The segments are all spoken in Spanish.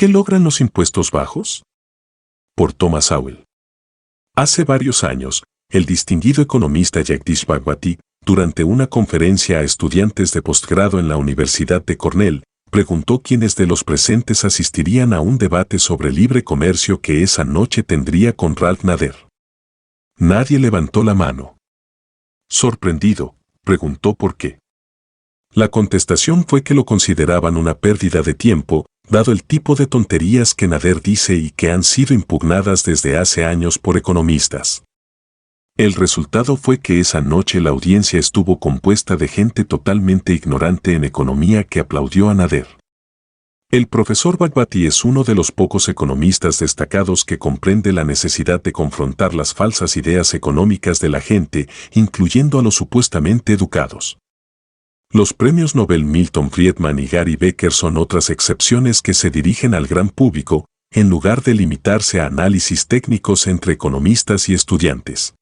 ¿Qué logran los impuestos bajos? Por Thomas Sowell. Hace varios años, el distinguido economista Jagdish Bhagwati, durante una conferencia a estudiantes de posgrado en la Universidad de Cornell, preguntó quiénes de los presentes asistirían a un debate sobre libre comercio que esa noche tendría con Ralph Nader. Nadie levantó la mano. Sorprendido, preguntó por qué. La contestación fue que lo consideraban una pérdida de tiempo, dado el tipo de tonterías que Nader dice y que han sido impugnadas desde hace años por economistas. El resultado fue que esa noche la audiencia estuvo compuesta de gente totalmente ignorante en economía que aplaudió a Nader. El profesor Bhagwati es uno de los pocos economistas destacados que comprende la necesidad de confrontar las falsas ideas económicas de la gente, incluyendo a los supuestamente educados. Los premios Nobel Milton Friedman y Gary Becker son otras excepciones que se dirigen al gran público, en lugar de limitarse a análisis técnicos entre economistas y estudiantes.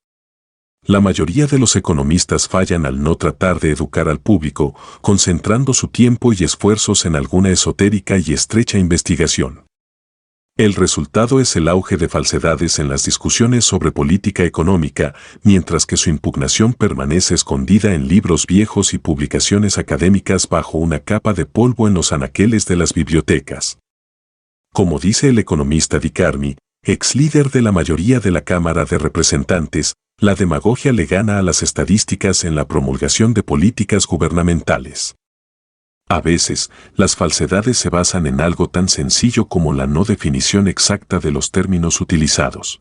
La mayoría de los economistas fallan al no tratar de educar al público, concentrando su tiempo y esfuerzos en alguna esotérica y estrecha investigación. El resultado es el auge de falsedades en las discusiones sobre política económica, mientras que su impugnación permanece escondida en libros viejos y publicaciones académicas bajo una capa de polvo en los anaqueles de las bibliotecas. Como dice el economista Dick Armey, ex líder de la mayoría de la Cámara de Representantes, la demagogia le gana a las estadísticas en la promulgación de políticas gubernamentales. A veces, las falsedades se basan en algo tan sencillo como la no definición exacta de los términos utilizados.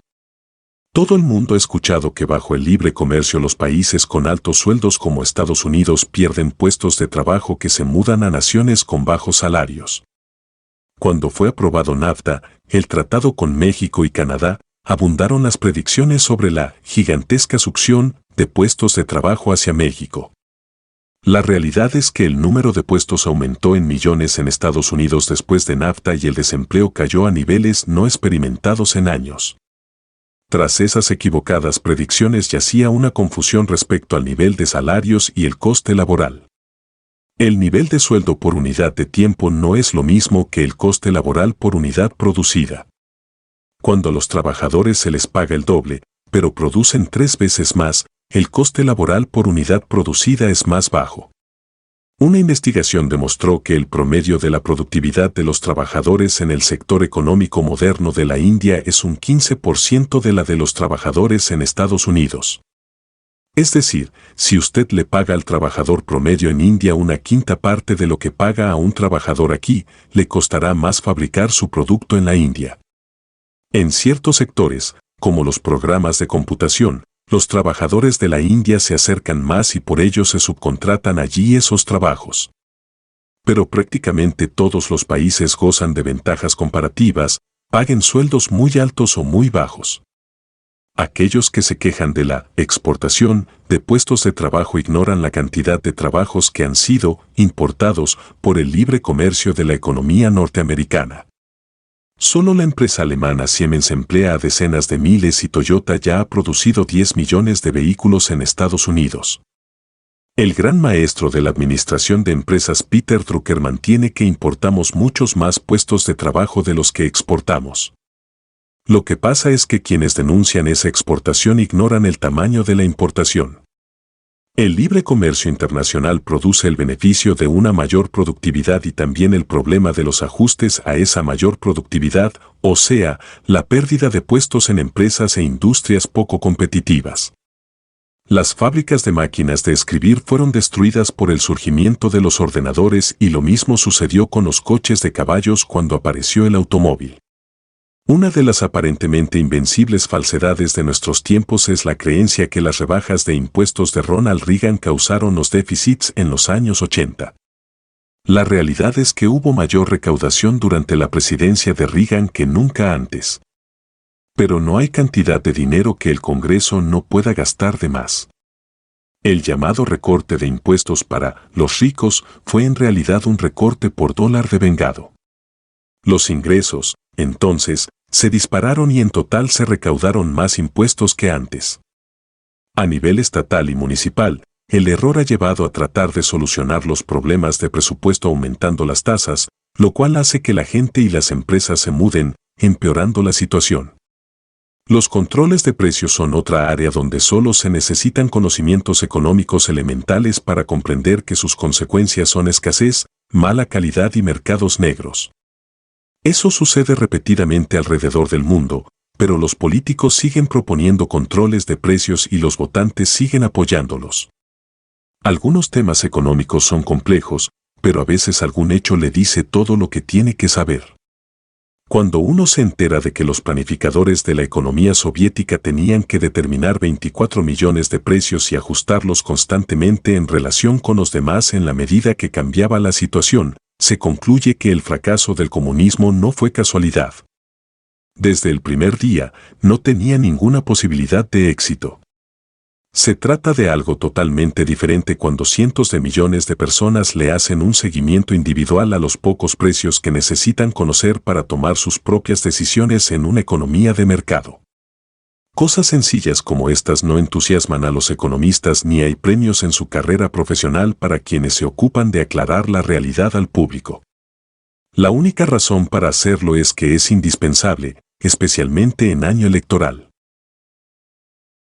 Todo el mundo ha escuchado que bajo el libre comercio los países con altos sueldos como Estados Unidos pierden puestos de trabajo que se mudan a naciones con bajos salarios. Cuando fue aprobado NAFTA, el tratado con México y Canadá, abundaron las predicciones sobre la gigantesca succión de puestos de trabajo hacia México. La realidad es que el número de puestos aumentó en millones en Estados Unidos después de NAFTA y el desempleo cayó a niveles no experimentados en años. Tras esas equivocadas predicciones yacía una confusión respecto al nivel de salarios y el coste laboral. El nivel de sueldo por unidad de tiempo no es lo mismo que el coste laboral por unidad producida. Cuando a los trabajadores se les paga el doble, pero producen 3 veces más, el coste laboral por unidad producida es más bajo. Una investigación demostró que el promedio de la productividad de los trabajadores en el sector económico moderno de la India es un 15% de la de los trabajadores en Estados Unidos. Es decir, si usted le paga al trabajador promedio en India una quinta parte de lo que paga a un trabajador aquí, le costará más fabricar su producto en la India. En ciertos sectores, como los programas de computación, los trabajadores de la India se acercan más y por ello se subcontratan allí esos trabajos. Pero prácticamente todos los países gozan de ventajas comparativas, paguen sueldos muy altos o muy bajos. Aquellos que se quejan de la exportación de puestos de trabajo ignoran la cantidad de trabajos que han sido importados por el libre comercio de la economía norteamericana. Solo la empresa alemana Siemens emplea a decenas de miles y Toyota ya ha producido 10 millones de vehículos en Estados Unidos. El gran maestro de la administración de empresas Peter Drucker mantiene que importamos muchos más puestos de trabajo de los que exportamos. Lo que pasa es que quienes denuncian esa exportación ignoran el tamaño de la importación. El libre comercio internacional produce el beneficio de una mayor productividad y también el problema de los ajustes a esa mayor productividad, o sea, la pérdida de puestos en empresas e industrias poco competitivas. Las fábricas de máquinas de escribir fueron destruidas por el surgimiento de los ordenadores y lo mismo sucedió con los coches de caballos cuando apareció el automóvil. Una de las aparentemente invencibles falsedades de nuestros tiempos es la creencia que las rebajas de impuestos de Ronald Reagan causaron los déficits en los años 80. La realidad es que hubo mayor recaudación durante la presidencia de Reagan que nunca antes. Pero no hay cantidad de dinero que el Congreso no pueda gastar de más. El llamado recorte de impuestos para los ricos fue en realidad un recorte por dólar devengado. Los ingresos, entonces, se dispararon y en total se recaudaron más impuestos que antes. A nivel estatal y municipal, el error ha llevado a tratar de solucionar los problemas de presupuesto aumentando las tasas, lo cual hace que la gente y las empresas se muden, empeorando la situación. Los controles de precios son otra área donde solo se necesitan conocimientos económicos elementales para comprender que sus consecuencias son escasez, mala calidad y mercados negros. Eso sucede repetidamente alrededor del mundo, pero los políticos siguen proponiendo controles de precios y los votantes siguen apoyándolos. Algunos temas económicos son complejos, pero a veces algún hecho le dice todo lo que tiene que saber. Cuando uno se entera de que los planificadores de la economía soviética tenían que determinar 24 millones de precios y ajustarlos constantemente en relación con los demás en la medida que cambiaba la situación, se concluye que el fracaso del comunismo no fue casualidad. Desde el primer día, no tenía ninguna posibilidad de éxito. Se trata de algo totalmente diferente cuando cientos de millones de personas le hacen un seguimiento individual a los pocos precios que necesitan conocer para tomar sus propias decisiones en una economía de mercado. Cosas sencillas como estas no entusiasman a los economistas ni hay premios en su carrera profesional para quienes se ocupan de aclarar la realidad al público. La única razón para hacerlo es que es indispensable, especialmente en año electoral.